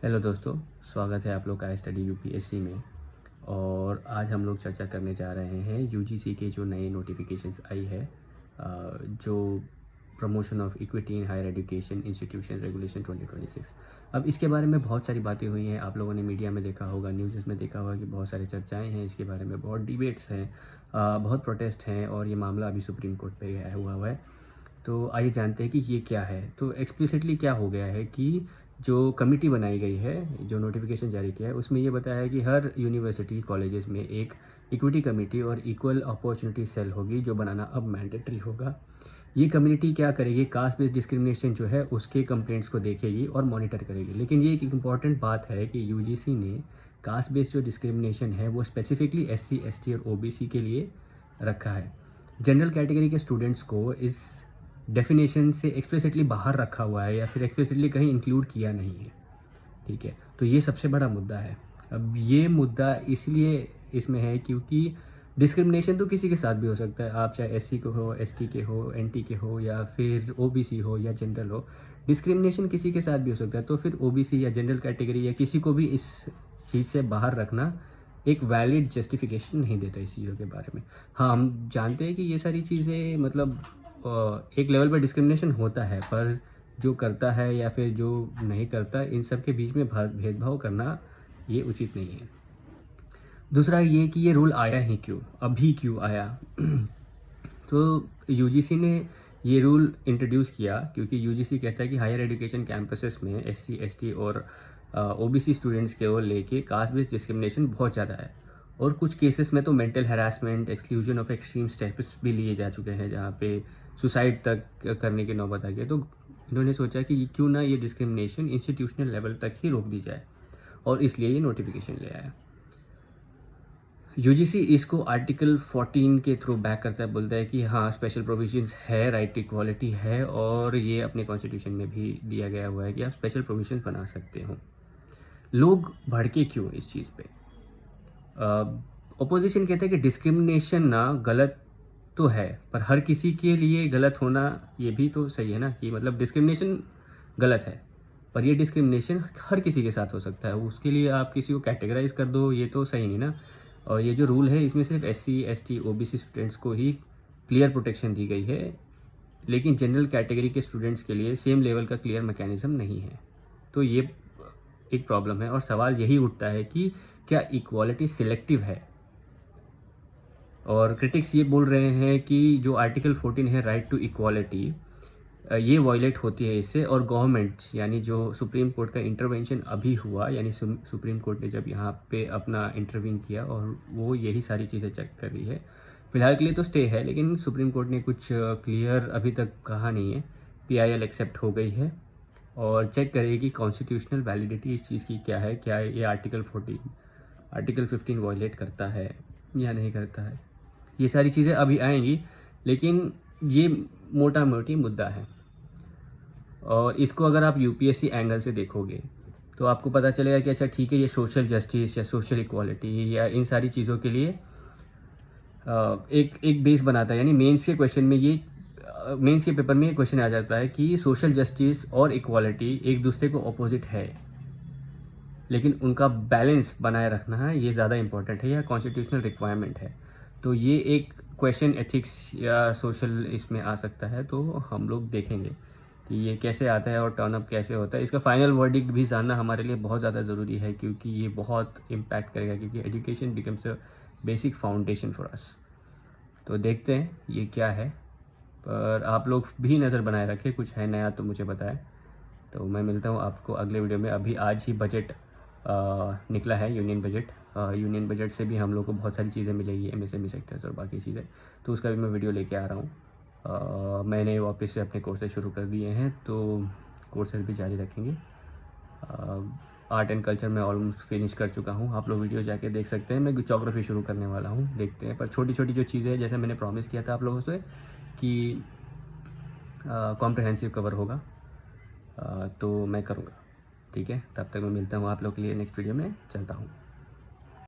Hello दोस्तों, स्वागत है आप लोग का स्टडी यूपीएससी में। और आज हम लोग चर्चा करने जा रहे हैं यूजीसी के जो नए नोटिफिकेशंस आई है, जो promotion of equity in higher education institution regulation 2026। अब इसके बारे में बहुत सारी बातें हुई हैं, आप लोगों ने मीडिया में देखा होगा, न्यूज़ में देखा होगा कि बहुत सारी चर्चाएं हैं इसके बारे में, बहुत डिबेट्स हैं, बहुत प्रोटेस्ट हैं और ये मामला अभी सुप्रीम कोर्ट पे गया हुआ है। तो आइए जानते हैं कि ये क्या है। तो एक्सप्लिसिटली क्या हो गया है कि जो कमिटी बनाई गई है, जो नोटिफिकेशन जारी किया है, उसमें ये बताया है कि हर यूनिवर्सिटी कॉलेजेस में एक इक्विटी कमेटी और इक्वल अपॉर्चुनिटी सेल होगी, जो बनाना अब मैंडेटरी होगा। ये कम्युनिटी क्या करेगी, कास्ट बेस्ड डिस्क्रिमिनेशन जो है उसके कंप्लेंट्स को देखेगी और मॉनिटर करेगी। लेकिन ये एक इम्पॉर्टेंट बात है कि यूजीसी ने कास्ट बेस्ड जो डिस्क्रिमिनेशन है वो स्पेसिफिकली एससी, एसटी और ओबीसी के लिए रखा है। जनरल कैटेगरी के स्टूडेंट्स को इस डेफिनेशन से एक्सप्लिसिटली बाहर रखा हुआ है या फिर एक्सप्लिसिटली कहीं इंक्लूड किया नहीं है। ठीक है, तो ये सबसे बड़ा मुद्दा है। अब ये मुद्दा इसलिए इसमें है क्योंकि डिस्क्रिमिनेशन तो किसी के साथ भी हो सकता है, आप चाहे एससी के हो, एसटी के हो, एनटी के हो या फिर ओबीसी हो या जनरल हो, डिस्क्रिमिनेशन किसी के साथ भी हो सकता है। तो फिर ओबीसी या जनरल कैटेगरी या किसी को भी इस चीज़ से बाहर रखना एक वैलिड जस्टिफिकेशन नहीं देता इस चीज़ों के बारे में। हाँ, हम जानते हैं कि ये सारी चीज़ें मतलब एक लेवल पर डिस्क्रिमिनेशन होता है, पर जो करता है या फिर जो नहीं करता, इन सब के बीच में भेदभाव करना ये उचित नहीं है। दूसरा ये कि ये रूल आया ही क्यों, अभी क्यों आया? तो यूजीसी ने ये रूल इंट्रोड्यूस किया क्योंकि यूजीसी कहता है कि हायर एजुकेशन कैंपसेस में एससी, एसटी और ओबीसी स्टूडेंट्स के वो लेके कास्ट बेस्ड डिस्क्रिमिनेशन बहुत ज़्यादा है। और कुछ केसेस में तो mental harassment, exclusion of extreme steps भी लिए जा चुके हैं, जहाँ पे सुसाइड तक करने की नौबत आ गई। तो इन्होंने सोचा कि क्यों ना ये डिस्क्रिमिनेशन इंस्टीट्यूशनल लेवल तक ही रोक दी जाए, और इसलिए ये नोटिफिकेशन ले आया। यूजीसी इसको आर्टिकल 14 के थ्रू बैक करता है, बोलता है कि हाँ, स्पेशल प्रोविजंस है, राइट टू इक्वालिटी है, और ये अपने कॉन्स्टिट्यूशन में भी दिया गया हुआ है कि आप स्पेशल प्रोविजंस बना सकते हो। लोग भड़के क्यों इस चीज़ पे? ओपोजिशन कहता है कि डिस्क्रिमिनेशन ना गलत तो है, पर हर किसी के लिए गलत होना ये भी तो सही है ना, कि मतलब डिस्क्रिमिनेशन गलत है, पर ये डिस्क्रिमिनेशन हर किसी के साथ हो सकता है। उसके लिए आप किसी को कैटेगराइज कर दो, ये तो सही नहीं ना। और ये जो रूल है इसमें सिर्फ एससी, एसटी, ओबीसी स्टूडेंट्स को ही क्लियर प्रोटेक्शन दी गई है, लेकिन जनरल कैटेगरी के स्टूडेंट्स के लिए सेम लेवल का क्लियर मैकेनिज्म नहीं है। तो ये एक प्रॉब्लम है और सवाल यही उठता है कि क्या इक्वालिटी सिलेक्टिव है? और क्रिटिक्स ये बोल रहे हैं कि जो आर्टिकल 14 है, राइट टू इक्वालिटी, ये वायलेट होती है इससे। और गवर्नमेंट यानी जो सुप्रीम कोर्ट का इंटरवेंशन अभी हुआ, यानी सुप्रीम कोर्ट ने जब यहाँ पे अपना इंटरवीन किया और वो यही सारी चीज़ें चेक कर रही है। फिलहाल के लिए तो स्टे है, लेकिन सुप्रीम कोर्ट ने कुछ क्लियर अभी तक कहा नहीं है। पीआईएल एक्सेप्ट हो गई है और चेक करेगी कॉन्स्टिट्यूशनल वैलिडिटी इस चीज़ की क्या है, क्या ये आर्टिकल 14 आर्टिकल 15 वायलेट करता है या नहीं करता है। ये सारी चीज़ें अभी आएंगी, लेकिन ये मोटा मोटी मुद्दा है। और इसको अगर आप यूपीएससी एंगल से देखोगे तो आपको पता चलेगा कि अच्छा ठीक है, ये सोशल जस्टिस या सोशल इक्वालिटी या इन सारी चीज़ों के लिए एक एक बेस बनाता है। यानी मेंस के क्वेश्चन में ये मेंस के पेपर में ये क्वेश्चन आ जाता है कि सोशल जस्टिस और इक्वालिटी एक दूसरे को अपोजिट है, लेकिन उनका बैलेंस बनाए रखना है, ये ज़्यादा इंपॉर्टेंट है या कॉन्स्टिट्यूशनल रिक्वायरमेंट है। तो ये एक क्वेश्चन एथिक्स या सोशल इसमें आ सकता है, तो हम लोग देखेंगे कि ये कैसे आता है और टर्न अप कैसे होता है। इसका फाइनल वर्डिक्ट भी जानना हमारे लिए बहुत ज़्यादा ज़रूरी है, क्योंकि ये बहुत इम्पैक्ट करेगा, क्योंकि education becomes a basic foundation for us. तो देखते हैं ये क्या है, पर आप लोग भी नज़र बनाए रखें, कुछ है नया तो मुझे बताएं। तो मैं मिलता हूँ आपको अगले वीडियो में। अभी आज ही बजट निकला है, यूनियन बजट। यूनियन बजट से भी हम लोग को बहुत सारी चीज़ें मिलेगी, एमएसएमई सेक्टर्स और बाकी चीज़ें, तो उसका भी मैं वीडियो लेके आ रहा हूँ। मैंने वापस से अपने कोर्सेज शुरू कर दिए हैं, तो कोर्सेज भी जारी रखेंगे। आर्ट एंड कल्चर में ऑलमोस्ट फिनिश कर चुका हूँ, आप लोग वीडियो जाके देख सकते हैं। मैं जोग्राफी शुरू करने वाला हूँ, देखते हैं। पर छोटी छोटी जो चीज़ें हैं, जैसे मैंने प्रॉमिस किया था आप लोगों से कि कॉम्प्रहेंसिव कवर होगा, तो मैं करूँगा। ठीक है, तब तक मैं मिलता हूँ आप लोग के लिए नेक्स्ट वीडियो में, चलता हूँ।